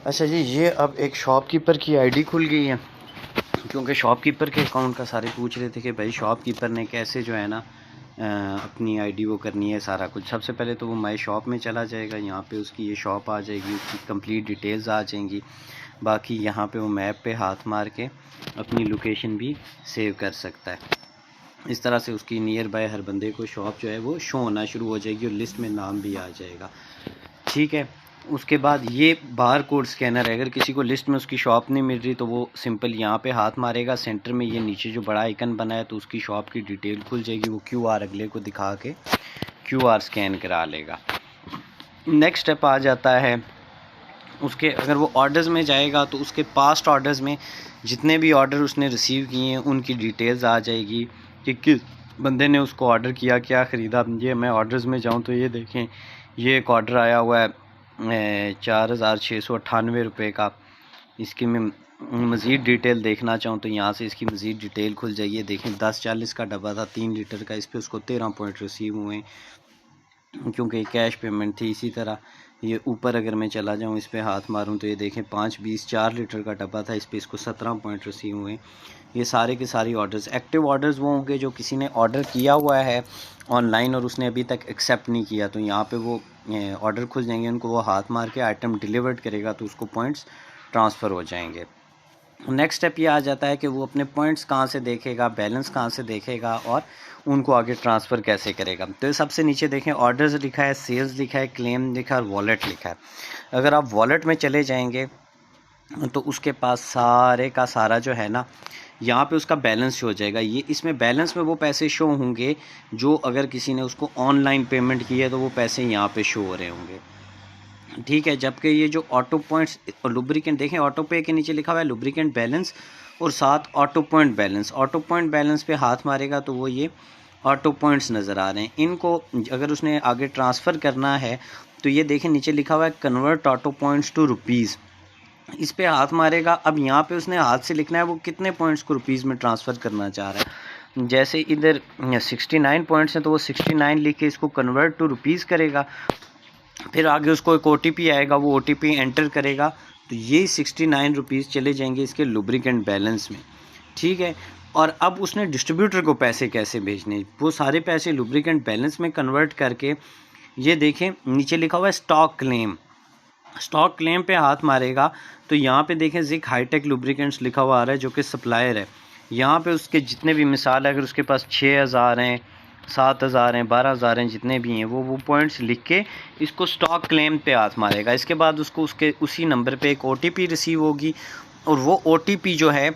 अच्छा जी, ये अब एक शॉपकीपर की आईडी खुल गई है, क्योंकि शॉपकीपर के अकाउंट का सारे पूछ रहे थे कि भाई शॉपकीपर ने कैसे जो है ना अपनी आईडी वो करनी है सारा कुछ। सबसे पहले तो वो माई शॉप में चला जाएगा, यहाँ पे उसकी ये शॉप आ जाएगी, उसकी कंप्लीट डिटेल्स आ जाएंगी। बाकी यहाँ पे वो मैप पे हाथ मार के अपनी लोकेशन भी सेव कर सकता है। इस तरह से उसकी नियर बाय हर बंदे को शॉप जो है वो शो होना शुरू हो जाएगी और लिस्ट में नाम भी आ जाएगा। ठीक है, उसके बाद ये बार कोड स्कैनर है, अगर किसी को लिस्ट में उसकी शॉप नहीं मिल रही तो वो सिंपल यहाँ पे हाथ मारेगा, सेंटर में ये नीचे जो बड़ा आइकन बना है तो उसकी शॉप की डिटेल खुल जाएगी। वो QR अगले को दिखा के QR स्कैन करा लेगा। नेक्स्ट स्टेप आ जाता है उसके, अगर वो ऑर्डर्स में जाएगा तो उसके पास्ट ऑर्डर्स में जितने भी ऑर्डर उसने रिसीव किए हैं उनकी डिटेल्स आ जाएगी कि किस बंदे ने उसको ऑर्डर किया, क्या ख़रीदा। ये मैं ऑर्डर्स में जाऊँ तो ये देखें, ये एक ऑर्डर आया हुआ है 4698 रुपये का। इसकी मैं मज़ीद डिटेल देखना चाहूँ तो यहाँ से इसकी मज़ीद डिटेल खुल जाइए। देखें 1040 का डब्बा था 3 लीटर का, इस पर उसको 13 पॉइंट रिसीव हुए क्योंकि कैश पेमेंट थी। इसी तरह ये ऊपर अगर मैं चला जाऊँ, इस पर हाथ मारूँ तो ये देखें 520 4 लीटर का डब्बा था, इस पर इसको 17 पॉइंट रिसीव हुए। ये सारे के सारी ऑर्डर्स, एक्टिव ऑर्डर्स वो होंगे जो किसी ने ऑर्डर किया हुआ है ऑनलाइन और उसने अभी तक एक्सेप्ट नहीं किया, तो यहाँ पे वो ऑर्डर खुल जाएंगे, उनको वो हाथ मार के आइटम डिलीवर्ड करेगा तो उसको पॉइंट्स ट्रांसफ़र हो जाएंगे। नेक्स्ट स्टेप ये आ जाता है कि वो अपने पॉइंट्स कहाँ से देखेगा, बैलेंस कहाँ से देखेगा और उनको आगे ट्रांसफ़र कैसे करेगा। तो सबसे नीचे देखें ऑर्डर्स लिखा है, सेल्स लिखा है, क्लेम लिखा है और वॉलेट लिखा है। अगर आप वॉलेट में चले जाएंगे तो उसके पास सारे का सारा जो है ना यहाँ पे उसका बैलेंस शो हो जाएगा। ये इसमें बैलेंस में वो पैसे शो होंगे जो अगर किसी ने उसको ऑनलाइन पेमेंट की है तो वो पैसे यहाँ पे शो हो रहे होंगे। ठीक है, जबकि ये जो ऑटो पॉइंट्स और लुब्रिकेंट देखें, ऑटो पे के नीचे लिखा हुआ है लुब्रिकेंट बैलेंस और साथ auto point balance. Auto point balance पे हाथ मारेगा तो वो ये ऑटो पॉइंट्स नज़र आ रहे हैं। इनको अगर उसने आगे ट्रांसफ़र करना है तो ये देखें नीचे लिखा हुआ है convert auto points to rupees, इस पे हाथ मारेगा। अब यहाँ पे उसने हाथ से लिखना है वो कितने पॉइंट्स को रुपीज़ में ट्रांसफ़र करना चाह रहा है। जैसे इधर 69 पॉइंट्स हैं तो वो 69 लिख के इसको कन्वर्ट टू रुपीज़ करेगा। फिर आगे उसको एक OTP आएगा, वो OTP एंटर करेगा तो ये 69 रुपीज़ चले जाएंगे इसके लुब्रिकेंट बैलेंस में। ठीक है, और अब उसने डिस्ट्रीब्यूटर को पैसे कैसे भेजने, वो सारे पैसे लुब्रिकेंट बैलेंस में कन्वर्ट करके, ये देखें नीचे लिखा हुआ है स्टॉक क्लेम। स्टॉक क्लेम पे हाथ मारेगा तो यहाँ पे देखें ज़िक हाईटेक लुब्रिकेंट्स लिखा हुआ आ रहा है जो कि सप्लायर है। यहाँ पे उसके जितने भी मिसाल है, अगर उसके पास 6000 हैं, 7000 हैं, 12000 हैं, जितने भी हैं वो पॉइंट्स लिख के इसको स्टॉक क्लेम पे हाथ मारेगा। इसके बाद उसको उसके उसी नंबर पे एक OTP रिसीव होगी और वो OTP जो है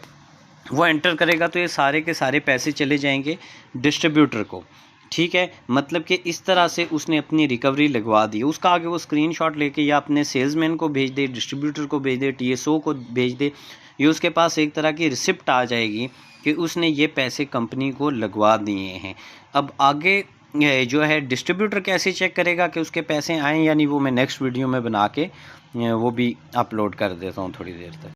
वो एंटर करेगा तो ये सारे के सारे पैसे चले जाएंगे डिस्ट्रीब्यूटर को। ठीक है, मतलब कि इस तरह से उसने अपनी रिकवरी लगवा दी। उसका आगे वो स्क्रीनशॉट लेके या अपने सेल्समैन को भेज दे, डिस्ट्रीब्यूटर को भेज दे, TSO को भेज दे, ये उसके पास एक तरह की रिसिप्ट आ जाएगी कि उसने ये पैसे कंपनी को लगवा दिए हैं। अब आगे जो है डिस्ट्रीब्यूटर कैसे चेक करेगा कि उसके पैसे आए या नहीं, वो मैं नेक्स्ट वीडियो में बना के वो भी अपलोड कर देता हूँ थोड़ी देर तक।